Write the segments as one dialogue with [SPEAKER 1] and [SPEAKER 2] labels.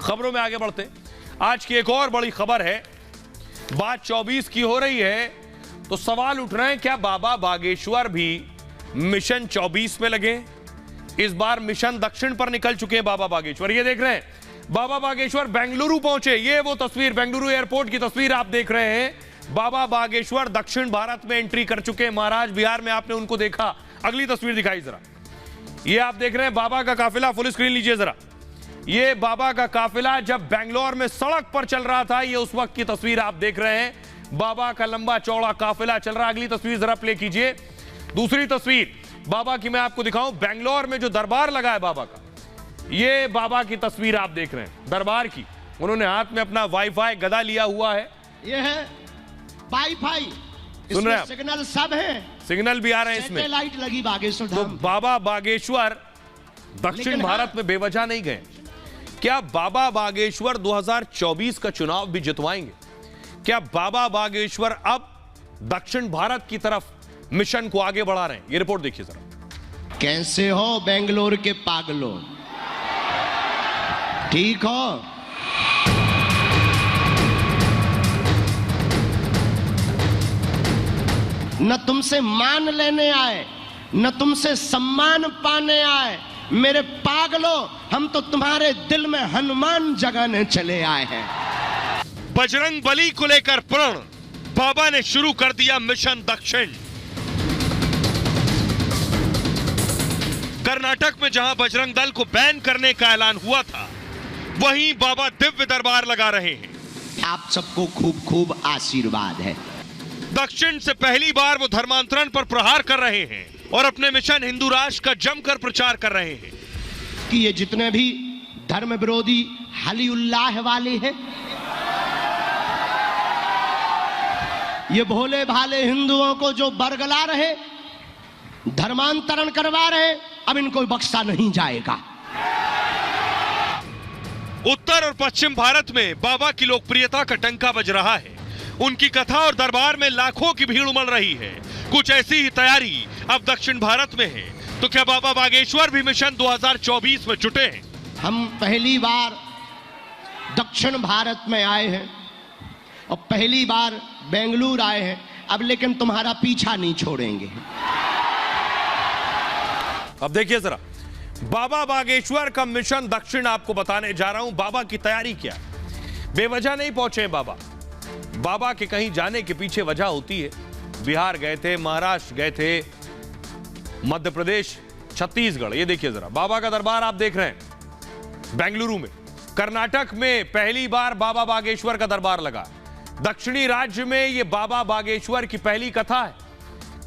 [SPEAKER 1] खबरों में आगे बढ़ते, आज की एक और बड़ी खबर है। बात 24 की हो रही है तो सवाल उठ रहे हैं, क्या बाबा बागेश्वर भी मिशन 24 में लगे? इस बार मिशन दक्षिण पर निकल चुके हैं बाबा बागेश्वर। ये देख रहे हैं, बाबा बागेश्वर बेंगलुरु पहुंचे। ये वो तस्वीर, बेंगलुरु एयरपोर्ट की तस्वीर आप देख रहे हैं। बाबा बागेश्वर दक्षिण भारत में एंट्री कर चुके हैं। महाराज बिहार में आपने उनको देखा। अगली तस्वीर दिखाई जरा। ये आप देख रहे हैं बाबा का काफिला, फुल स्क्रीन लीजिए जरा। ये बाबा का काफिला जब बेंगलोर में सड़क पर चल रहा था, ये उस वक्त की तस्वीर आप देख रहे हैं। बाबा का लंबा चौड़ा काफिला चल रहा। अगली तस्वीर जरा प्ले कीजिए। दूसरी तस्वीर बाबा की मैं आपको दिखाऊं, बेंगलोर में जो दरबार लगा है बाबा का, ये बाबा की तस्वीर आप देख रहे हैं दरबार की। उन्होंने हाथ में अपना वाईफाई गदा लिया हुआ है।
[SPEAKER 2] ये है वाईफाई,
[SPEAKER 1] सुन रहे हैं,
[SPEAKER 2] सिग्नल सब है,
[SPEAKER 1] सिग्नल भी आ रहे हैं इसमें।
[SPEAKER 2] लाइट लगी बागेश्वर
[SPEAKER 1] तो
[SPEAKER 2] धाम।
[SPEAKER 1] बाबा बागेश्वर दक्षिण भारत में बेवजह नहीं गए। क्या बाबा बागेश्वर 2024 का चुनाव भी जितवाएंगे? क्या बाबा बागेश्वर अब दक्षिण भारत की तरफ मिशन को आगे बढ़ा रहे हैं? ये रिपोर्ट देखिए जरा।
[SPEAKER 2] कैसे हो बेंगलोर के पागलों, ठीक हो? न तुमसे मान लेने आए, न तुमसे सम्मान पाने आए। मेरे पागलों, हम तो तुम्हारे दिल में हनुमान जगाने चले आए हैं।
[SPEAKER 1] बजरंग बली को लेकर प्रण, बाबा ने शुरू कर दिया मिशन दक्षिण। कर्नाटक में जहां बजरंग दल को बैन करने का ऐलान हुआ था, वहीं बाबा दिव्य दरबार लगा रहे हैं।
[SPEAKER 2] आप सबको खूब खूब आशीर्वाद है।
[SPEAKER 1] दक्षिण से पहली बार वो धर्मांतरण पर प्रहार कर रहे हैं और अपने मिशन हिंदू राष्ट्र का जमकर प्रचार कर रहे हैं
[SPEAKER 2] कि ये जितने भी धर्म विरोधी हली उल्लाह वाले हैं, ये भोले भाले हिंदुओं को जो बरगला रहे, धर्मांतरण करवा रहे, अब इनको बख्शा नहीं जाएगा।
[SPEAKER 1] उत्तर और पश्चिम भारत में बाबा की लोकप्रियता का डंका बज रहा है। उनकी कथा और दरबार में लाखों की भीड़ उमड़ रही है। कुछ ऐसी ही तैयारी अब दक्षिण भारत में है। तो क्या बाबा बागेश्वर भी मिशन 2024 में जुटे हैं?
[SPEAKER 2] हम पहली बार दक्षिण भारत में आए हैं और पहली बार बेंगलुरु आए हैं। अब लेकिन तुम्हारा पीछा नहीं छोड़ेंगे।
[SPEAKER 1] अब देखिए जरा, बाबा बागेश्वर का मिशन दक्षिण आपको बताने जा रहा हूं। बाबा की तैयारी क्या? बेवजह नहीं पहुंचे बाबा। बाबा के कहीं जाने के पीछे वजह होती है। बिहार गए थे, महाराष्ट्र गए थे, मध्य प्रदेश, छत्तीसगढ़। ये देखिए जरा, बाबा का दरबार आप देख रहे हैं बेंगलुरु में। कर्नाटक में पहली बार बाबा बागेश्वर का दरबार लगा। दक्षिणी राज्य में ये बाबा बागेश्वर की पहली कथा है।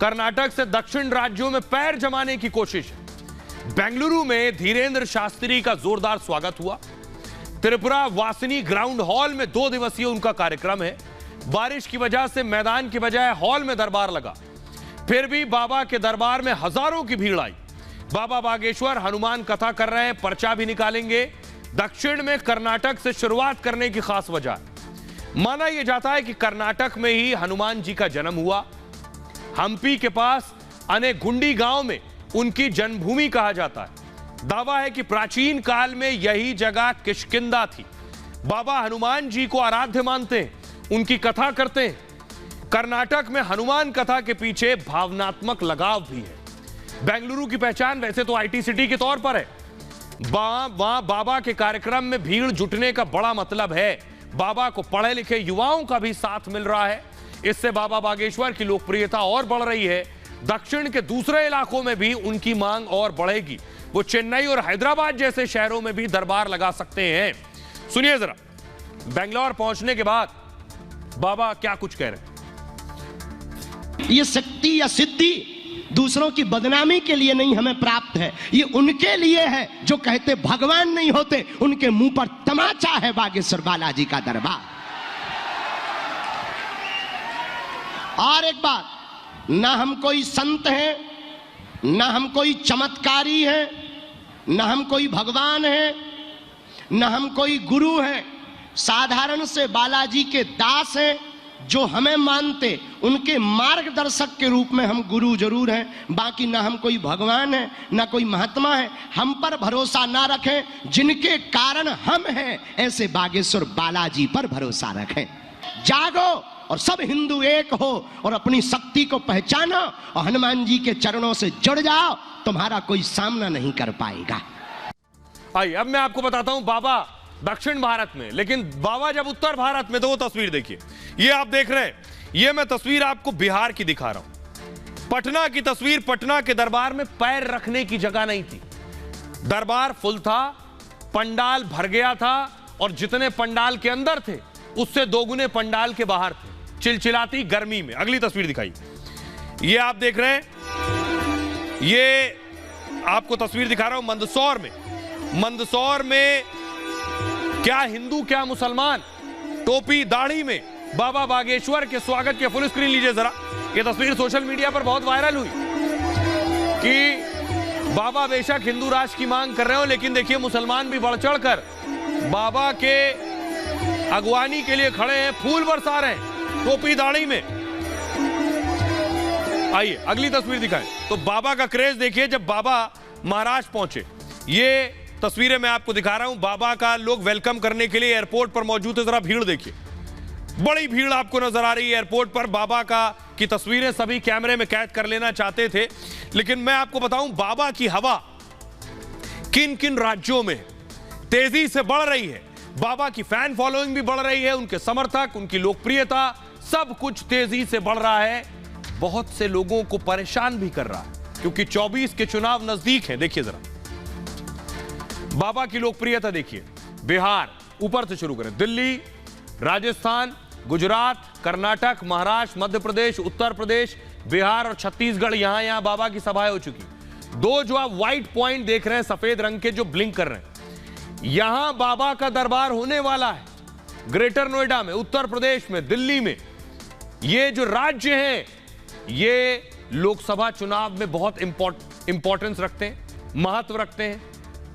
[SPEAKER 1] कर्नाटक से दक्षिण राज्यों में पैर जमाने की कोशिश है। बेंगलुरु में धीरेन्द्र शास्त्री का जोरदार स्वागत हुआ। त्रिपुरा वासिनी ग्राउंड हॉल में 2 दिवसीय उनका कार्यक्रम है। बारिश की वजह से मैदान की बजाय हॉल में दरबार लगा। फिर भी बाबा के दरबार में हजारों की भीड़ आई। बाबा बागेश्वर हनुमान कथा कर रहे हैं, पर्चा भी निकालेंगे। दक्षिण में कर्नाटक से शुरुआत करने की खास वजह, माना यह जाता है कि कर्नाटक में ही हनुमान जी का जन्म हुआ। हम्पी के पास अनेगुंडी गांव में उनकी जन्मभूमि कहा जाता है। दावा है कि प्राचीन काल में यही जगह किष्किंधा थी। बाबा हनुमान जी को आराध्य मानते हैं, उनकी कथा करते हैं। कर्नाटक में हनुमान कथा के पीछे भावनात्मक लगाव भी है। बेंगलुरु की पहचान वैसे तो आईटी सिटी के तौर पर है। वहां बाबा के कार्यक्रम में भीड़ जुटने का बड़ा मतलब है। बाबा को पढ़े लिखे युवाओं का भी साथ मिल रहा है। इससे बाबा बागेश्वर की लोकप्रियता और बढ़ रही है। दक्षिण के दूसरे इलाकों में भी उनकी मांग और बढ़ेगी। वो चेन्नई और हैदराबाद जैसे शहरों में भी दरबार लगा सकते हैं। सुनिए जरा, बेंगलोर पहुंचने के बाद बाबा क्या कुछ कह रहे हैं।
[SPEAKER 2] ये शक्ति या सिद्धि दूसरों की बदनामी के लिए नहीं हमें प्राप्त है, ये उनके लिए है जो कहते भगवान नहीं होते, उनके मुंह पर तमाचा है बागेश्वर बालाजी का दरबार। और एक बात, ना हम कोई संत हैं, ना हम कोई चमत्कारी हैं, ना हम कोई भगवान हैं, ना हम कोई गुरु हैं। साधारण से बालाजी के दास हैं, जो हमें मानते उनके मार्गदर्शक के रूप में हम गुरु जरूर हैं, बाकी ना हम कोई भगवान है ना कोई महात्मा है। हम पर भरोसा ना रखें, जिनके कारण हम हैं ऐसे बागेश्वर बालाजी पर भरोसा रखें। जागो और सब हिंदू एक हो और अपनी शक्ति को पहचानो और हनुमान जी के चरणों से जुड़ जाओ, तुम्हारा कोई सामना नहीं कर पाएगा।
[SPEAKER 1] आइए अब मैं आपको बताता हूं बाबा दक्षिण भारत में, लेकिन बाबा जब उत्तर भारत में, तो वो तस्वीर देखिए। ये आप देख रहे हैं, ये मैं तस्वीर आपको बिहार की दिखा रहा हूं, पटना की तस्वीर। पटना के दरबार में पैर रखने की जगह नहीं थी, दरबार फुल था, पंडाल भर गया था और जितने पंडाल के अंदर थे उससे दोगुने पंडाल के बाहर थे, चिलचिलाती गर्मी में। अगली तस्वीर दिखाई, ये आप देख रहे हैं, ये आपको तस्वीर दिखा रहा हूं मंदसौर में। मंदसौर में क्या हिंदू क्या मुसलमान, टोपी दाढ़ी में बाबा बागेश्वर के स्वागत के फुल स्क्रीन लीजिए जरा। ये तस्वीर सोशल मीडिया पर बहुत वायरल हुई कि बाबा बेशक हिंदू राष्ट्र की मांग कर रहे हो, लेकिन देखिए मुसलमान भी बढ़ चढ़कर बाबा के अगवानी के लिए खड़े हैं, फूल बरसा रहे हैं टोपी दाढ़ी में। आइए अगली तस्वीर दिखाएं। तो बाबा का क्रेज देखिए जब बाबा महाराष्ट्र पहुंचे। ये तस्वीरें मैं आपको दिखा रहा हूं, बाबा का लोग वेलकम करने के लिए एयरपोर्ट पर मौजूद है। जरा भीड़ देखिए, बड़ी भीड़ आपको नजर आ रही है एयरपोर्ट पर। बाबा की तस्वीरें सभी कैमरे में कैद कर लेना चाहते थे, लेकिन मैं आपको बताऊं बाबा की हवा किन किन राज्यों में तेजी से बढ़ रही है। बाबा की फैन फॉलोइंग भी बढ़ रही है, उनके समर्थक, उनकी लोकप्रियता, सब कुछ तेजी से बढ़ रहा है। बहुत से लोगों को परेशान भी कर रहा है क्योंकि 24 के चुनाव नजदीक हैं। देखिए जरा बाबा की लोकप्रियता देखिए। बिहार ऊपर से शुरू करें, दिल्ली, राजस्थान, गुजरात, कर्नाटक, महाराष्ट्र, मध्य प्रदेश, उत्तर प्रदेश, बिहार और छत्तीसगढ़, यहां बाबा की सभाएं हो चुकी। दो जो आप व्हाइट पॉइंट देख रहे हैं सफेद रंग के जो ब्लिंक कर रहे हैं, यहां बाबा का दरबार होने वाला है। ग्रेटर नोएडा में, उत्तर प्रदेश में, दिल्ली में, ये जो राज्य हैं ये लोकसभा चुनाव में बहुत इंपॉर्टेंस रखते हैं, महत्व रखते हैं।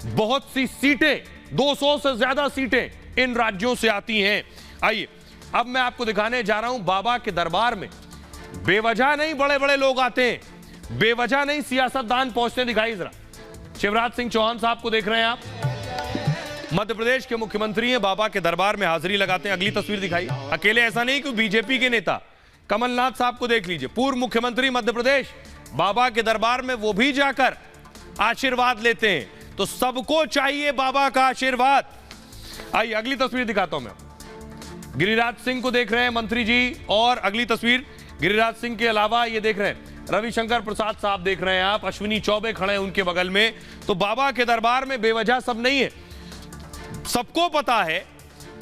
[SPEAKER 1] बहुत सी सीटें, 200 से ज्यादा सीटें इन राज्यों से आती हैं। आइए अब मैं आपको दिखाने जा रहा हूं बाबा के दरबार में बेवजह नहीं बड़े बड़े लोग आते हैं, बेवजह नहीं सियासतदान पहुंचते दिखाई। जरा शिवराज सिंह चौहान साहब को देख रहे हैं आप, मध्य प्रदेश के मुख्यमंत्री हैं, बाबा के दरबार में हाजिरी लगाते हैं। अगली तस्वीर दिखाई। अकेले ऐसा नहीं कि बीजेपी के नेता कमलनाथ साहब को देख लीजिए, पूर्व मुख्यमंत्री मध्य प्रदेश, बाबा के दरबार में वो भी जाकर आशीर्वाद लेते हैं। तो सबको चाहिए बाबा का आशीर्वाद। आइए अगली तस्वीर दिखाता हूं मैं। गिरिराज सिंह को देख रहे हैं मंत्री जी, और अगली तस्वीर गिरिराज सिंह के अलावा ये देख रहे हैं रविशंकर प्रसाद साहब देख रहे हैं आप, अश्विनी चौबे खड़े हैं उनके बगल में। तो बाबा के दरबार में बेवजह सब नहीं है, सबको पता है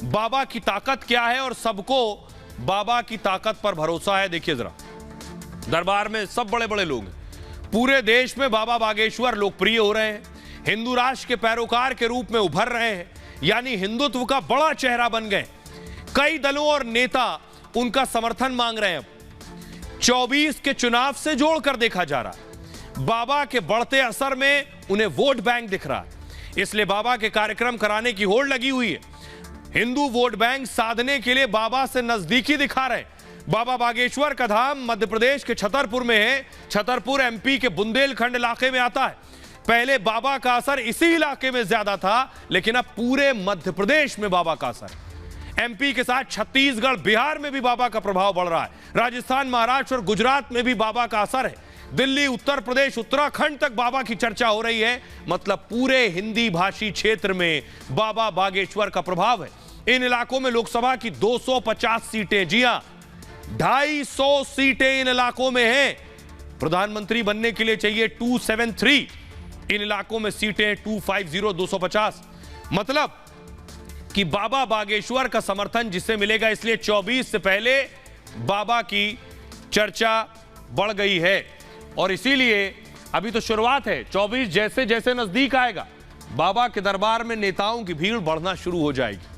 [SPEAKER 1] बाबा की ताकत क्या है और सबको बाबा की ताकत पर भरोसा है। देखिए जरा दरबार में सब बड़े बड़े लोग हैं, पूरे देश में बाबा बागेश्वर लोकप्रिय हो रहे हैं, हिंदू राष्ट्र के पैरोकार के रूप में उभर रहे हैं, यानी हिंदुत्व का बड़ा चेहरा बन गए। कई दलों और नेता उनका समर्थन मांग रहे हैं। 24 के चुनाव से जोड़कर देखा जा रहा है, बाबा के बढ़ते असर में उन्हें वोट बैंक दिख रहा है, इसलिए बाबा के कार्यक्रम कराने की होड़ लगी हुई है। हिंदू वोट बैंक साधने के लिए बाबा से नजदीकी दिखा रहे हैं। बाबा बागेश्वर का धाम मध्य प्रदेश के छतरपुर में है। छतरपुर एमपी के बुंदेलखंड इलाके में आता है। पहले बाबा का असर इसी इलाके में ज्यादा था, लेकिन अब पूरे मध्य प्रदेश में बाबा का असर है। एमपी के साथ छत्तीसगढ़, बिहार में भी बाबा का प्रभाव बढ़ रहा है। राजस्थान, महाराष्ट्र और गुजरात में भी बाबा का असर है। दिल्ली, उत्तर प्रदेश, उत्तराखंड तक बाबा की चर्चा हो रही है। मतलब पूरे हिंदी भाषी क्षेत्र में बाबा बागेश्वर का प्रभाव है। इन इलाकों में लोकसभा की 250 सीटें, जी हां 250 सीटें इन इलाकों में हैं। प्रधानमंत्री बनने के लिए चाहिए 273, इन इलाकों में सीटें 250, 250। मतलब कि बाबा बागेश्वर का समर्थन जिससे मिलेगा, इसलिए 24 से पहले बाबा की चर्चा बढ़ गई है। और इसीलिए अभी तो शुरुआत है, 24 जैसे जैसे नजदीक आएगा बाबा के दरबार में नेताओं की भीड़ बढ़ना शुरू हो जाएगी।